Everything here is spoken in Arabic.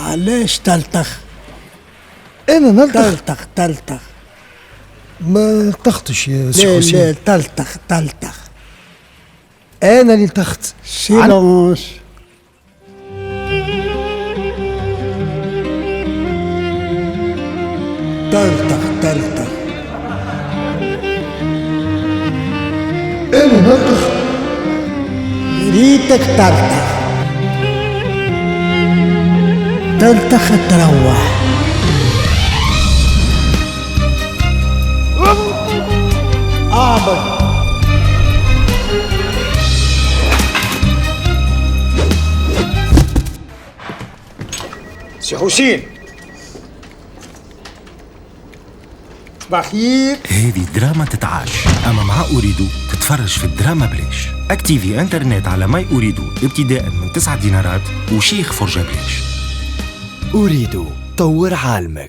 علاش تلتخ؟ انا نلتخ؟ تلتخ. ما التختش يا سي لا حسين. تلتخ. انا اللي التخت. سيلونس. تلتخ. انا نلتخ. ريتك تلتخ تروح. اعبد. سي حسين بخير. هذه دراما تتعاش، أما مع أريدو تتفرج في الدراما بلاش. اكتيفي انترنت على ماي أريدو ابتداء من 9 دينارات وشيخ فرجة بلاش. أريد طور عالمك.